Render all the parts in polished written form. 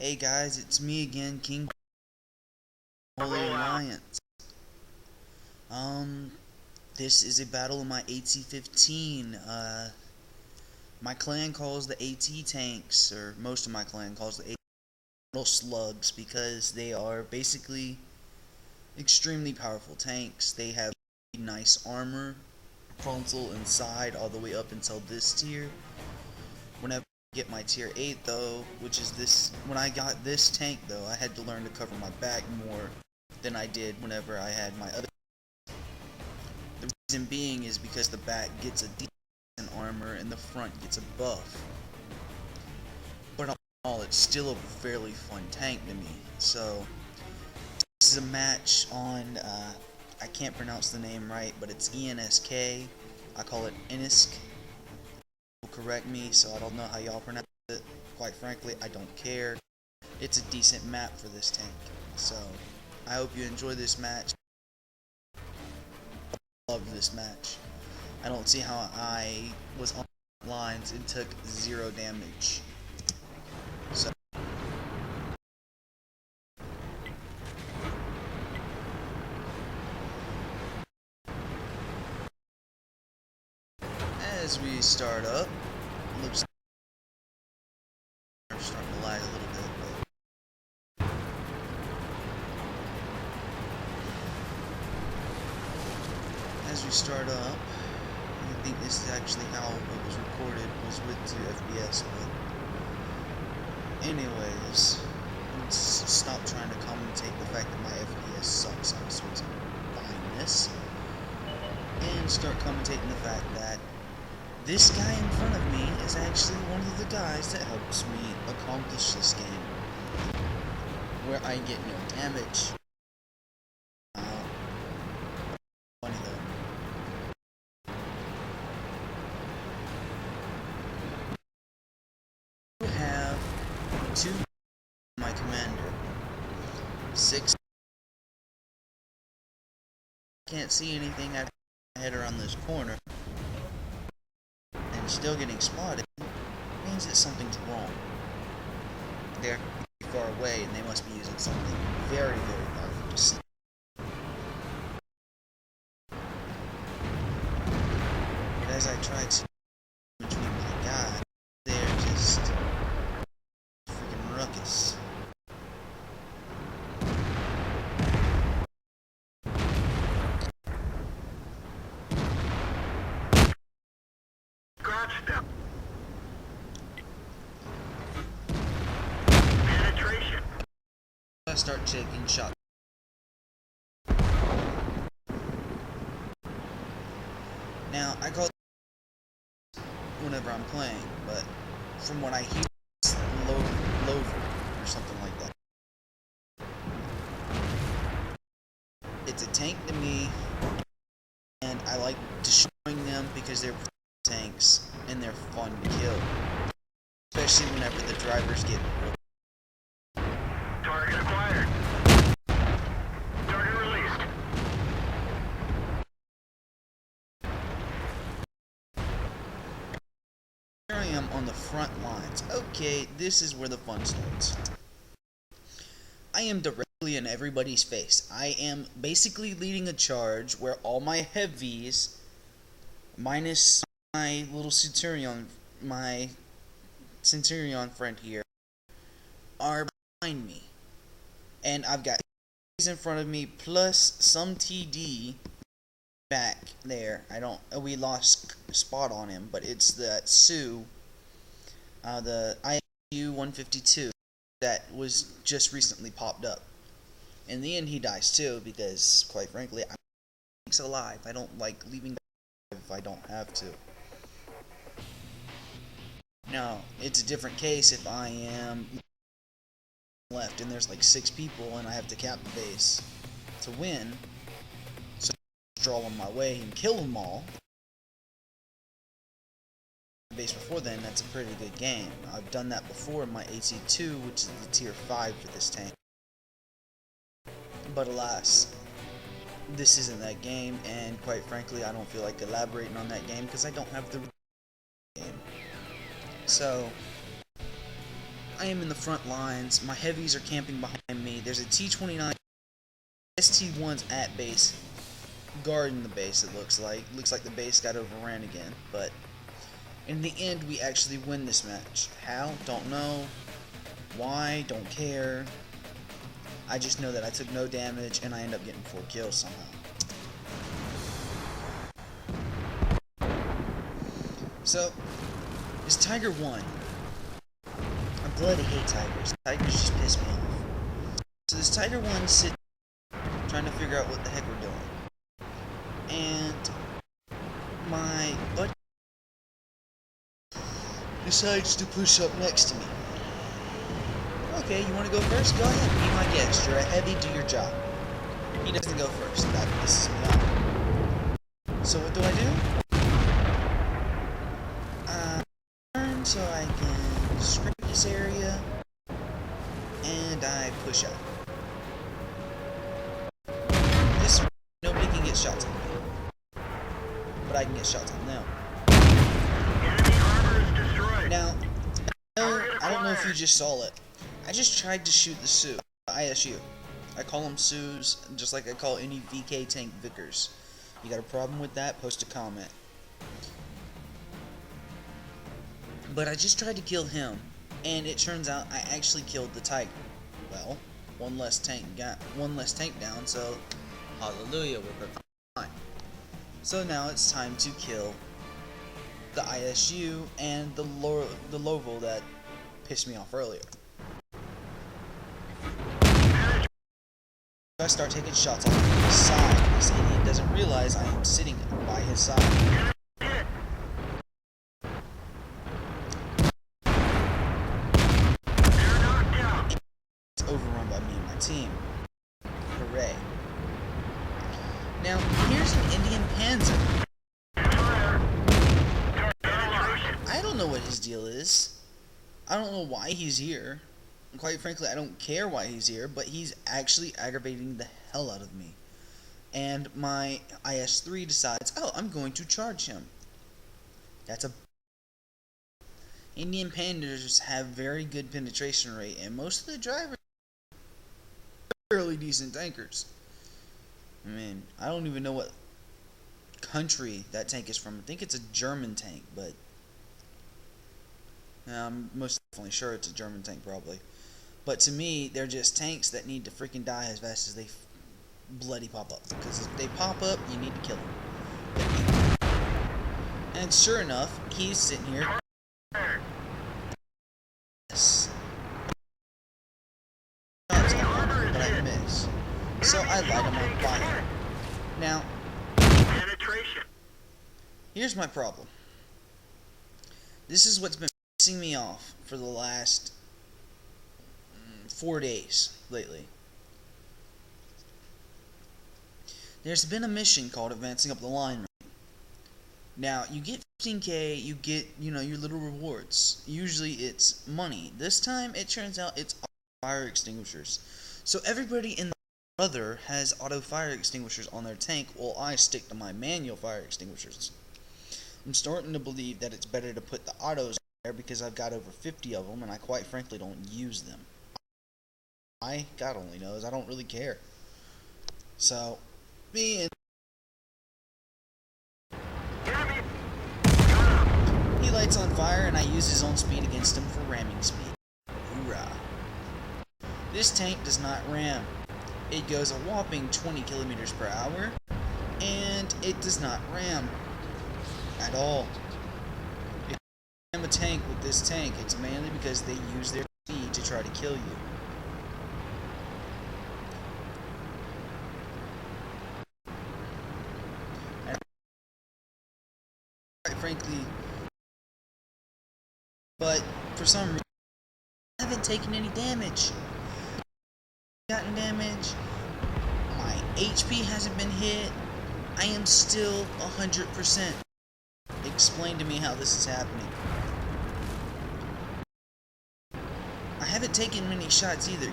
Hey guys, it's me again, King Holy Alliance. This is a battle of my AT-15. My clan calls the AT tanks, or most of my clan calls the AT little slugs, because they are basically extremely powerful tanks. They have nice armor, frontal and side, all the way up until this tier. Whenever I get my tier 8 though, which is this, when I got this tank though, I had to learn to cover my back more than I did whenever I had my other. The reason being is because the back gets a decent armor and the front gets a buff. But all in all, it's still a fairly fun tank to me. So this is a match on, I can't pronounce the name right, but it's ENSK. I call it Inisk. Correct me, so I don't know how y'all pronounce it. Quite frankly, I don't care. It's a decent map for this tank. So I hope you enjoy this match. I love this match. I don't see how I was on lines and took 0 damage. So as we start up, looks like we're starting to lag a little bit, but as we start up, I think this is actually how it was recorded, was with 2 FPS, but anyways, let's stop trying to commentate the fact that my FPS sucks. I'm supposed to find this and start commentating the fact that this guy in front of me is actually one of the guys that helps me accomplish this game, where I get no damage. Funny though. I have 2 my commander. 6. Can't see anything after I head around this corner. Still getting spotted means that something's wrong. They're far away and they must be using something very, very powerful to see. But as I try to between my guy, they're just freaking ruckus. I start taking shots. Now, I call it whenever I'm playing, but from what I hear, it's Lover or something like that. It's a tank to me, and I like destroying them because they're tanks and they're fun to kill, especially whenever the drivers get target acquired. Target released. Here I am on the front lines. Okay, this is where the fun starts. I am directly in everybody's face. I am basically leading a charge where all my heavies, minus my little Centurion, my Centurion friend here, are behind me. And I've got in front of me plus some TD back there. We lost spot on him, but it's that Sue, the IU 152 that was just recently popped up. In the end, he dies too because, quite frankly, I'm alive. I don't like leaving if I don't have to. Now, it's a different case if I am left and there's like 6 people and I have to cap the base to win. So I draw on my way and kill them all. Base before then, that's a pretty good game. I've done that before in my AC2, which is the tier 5 for this tank. But alas, this isn't that game, and quite frankly, I don't feel like elaborating on that game because I don't have the game. So I am in the front lines. My heavies are camping behind me. There's a T-29 ST-1's at base, guarding the base. It looks like the base got overran again, but in the end we actually win this match. How? Don't know. Why? Don't care. I just know that I took no damage and I end up getting 4 kills somehow. So, this Tiger won. I bloody hate tigers. Tigers just piss me off. So this Tiger won sitting trying to figure out what the heck we're doing. And my buddy decides to push up next to me. Okay, you want to go first? Go ahead, be my guest. You're a heavy, do your job. He doesn't go first. That pisses me off. So what do? Turn so I can scrape this area, and I push out. This nobody can get shots on me, but I can get shots on them. Enemy armor is destroyed. Now, I don't know if you just saw it. I just tried to shoot the Sioux, the ISU. I call them Sioux, just like I call any VK tank Vickers. You got a problem with that? Post a comment. But I just tried to kill him, and it turns out I actually killed the Tiger. Well, one less tank down, so hallelujah, we're fine. So now it's time to kill the ISU and the Lovell that pissed me off earlier. I start taking shots off his side. This idiot doesn't realize I am sitting by his side. It's overrun by me and my team. Hooray. Now, here's an Indian Panzer. I don't know what his deal is. I don't know why he's here. And quite frankly, I don't care why he's here, but he's actually aggravating the hell out of me. And my IS-3 decides, oh, I'm going to charge him. That's a... Indian Panthers have very good penetration rate, and most of the drivers are fairly decent tankers. I mean, I don't even know what country that tank is from. I think it's a German tank, but I'm most definitely sure it's a German tank, probably. But to me, they're just tanks that need to freaking die as fast as they bloody pop up. Because if they pop up, you need to kill them. And sure enough, he's sitting here. Yes. But I miss. So I light him on fire. Now, here's my problem. This is what's been pissing me off for the last 4 days lately. There's been a mission called Advancing Up the Line. Now, you get 15k, you get, your little rewards. Usually it's money. This time, it turns out it's fire extinguishers. So everybody in the brother has auto fire extinguishers on their tank, while I stick to my manual fire extinguishers. I'm starting to believe that it's better to put the autos there because I've got over 50 of them, and I quite frankly don't use them. God only knows, I don't really care. So, he lights on fire, and I use his own speed against him for ramming speed. Hoorah. This tank does not ram. It goes a whopping 20 kilometers per hour, and it does not ram at all. If you ram a tank with this tank, it's mainly because they use their speed to try to kill you. And quite frankly, but for some reason, I haven't taken any damage. Gotten damage. My HP hasn't been hit. I am still 100%. Explain to me how this is happening. I haven't taken many shots either.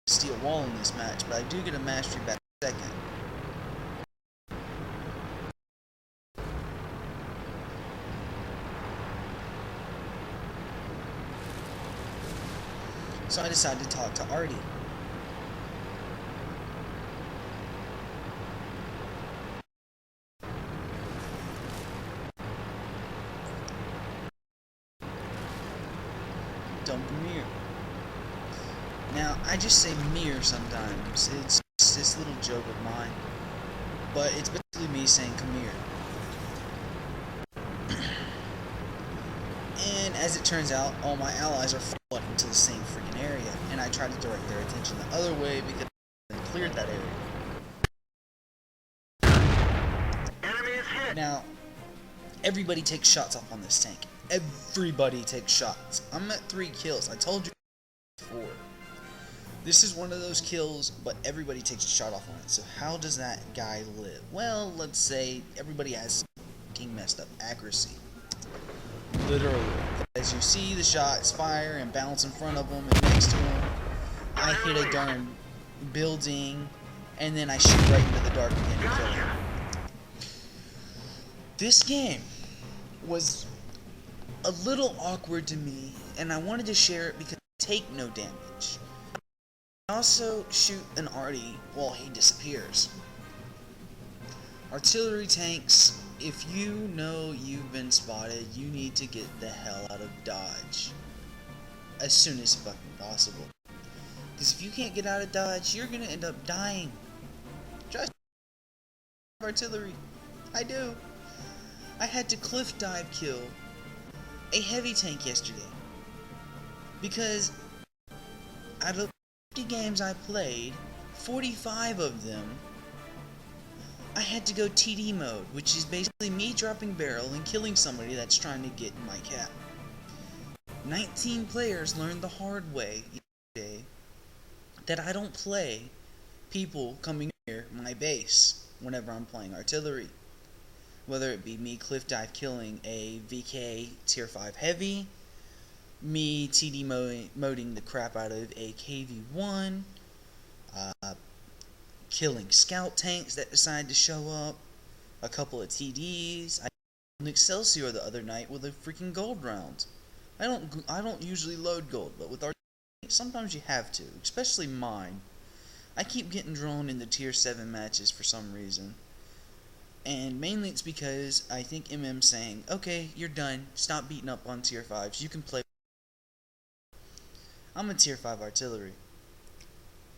Steel wall in this match, but I do get a mastery back second. So I decided to talk to Artie. Dump mirror. Now, I just say mirror sometimes. It's just this little joke of mine. But it's basically me saying come here. And as it turns out, all my allies are flooding into the same freaking area. And I try to direct their attention the other way because I cleared that area. Enemy is hit. Now, everybody takes shots off on this tank. Everybody takes shots. I'm at 3 kills. I told you before. This is one of those kills, but everybody takes a shot off on it. So how does that guy live? Well, let's say everybody has fucking messed up accuracy. Literally. As you see the shots fire and bounce in front of them and next to them, I hit a darn building and then I shoot right into the dark again and kill him. This game was a little awkward to me, and I wanted to share it because I take no damage. I also shoot an Artie while he disappears. Artillery tanks, if you know you've been spotted, you need to get the hell out of Dodge as soon as fucking possible. Because if you can't get out of Dodge, you're gonna end up dying. Trust artillery. I do. I had to cliff dive kill a heavy tank yesterday. Because out of 50 games I played, 45 of them, I had to go TD mode, which is basically me dropping barrel and killing somebody that's trying to get in my cap. 19 players learned the hard way yesterday that I don't play people coming near my base whenever I'm playing artillery. Whether it be me cliff dive killing a VK tier 5 heavy, me TD moding the crap out of a KV1, killing scout tanks that decide to show up, a couple of TDs. I killed an Excelsior the other night with a freaking gold round. I don't usually load gold, but with our sometimes you have to, especially mine. I keep getting drawn into tier 7 matches for some reason. And mainly it's because I think MM's saying, okay, you're done, stop beating up on tier 5s, you can play. I'm a tier 5 artillery.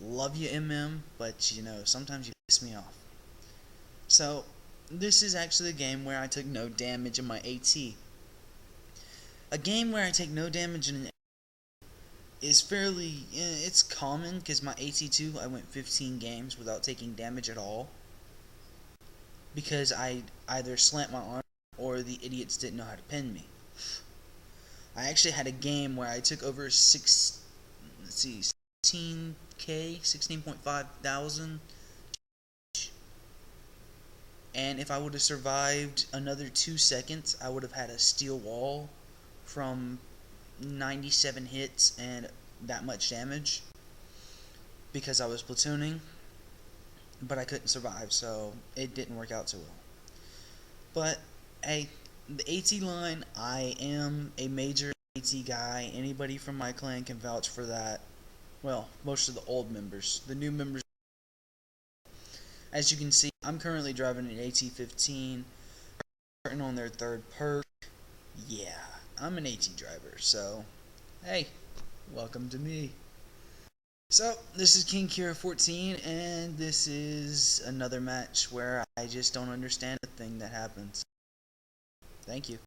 Love you, MM, but you know, sometimes you piss me off. So, this is actually a game where I took no damage in my AT. A game where I take no damage in an AT is fairly, it's common, because my AT2, I went 15 games without taking damage at all. Because I either slant my arm or the idiots didn't know how to pin me. I actually had a game where I took over 16k, 16.5 thousand. And if I would have survived another 2 seconds, I would have had a steel wall from 97 hits and that much damage. Because I was platooning. But I couldn't survive, so it didn't work out too well. But, hey, the AT line, I am a major AT guy. Anybody from my clan can vouch for that. Well, most of the old members. The new members, as you can see, I'm currently driving an AT-15, starting on their 3rd perk. Yeah, I'm an AT driver, so, hey, welcome to me. So, this is KingKira14, and this is another match where I just don't understand a thing that happens. Thank you.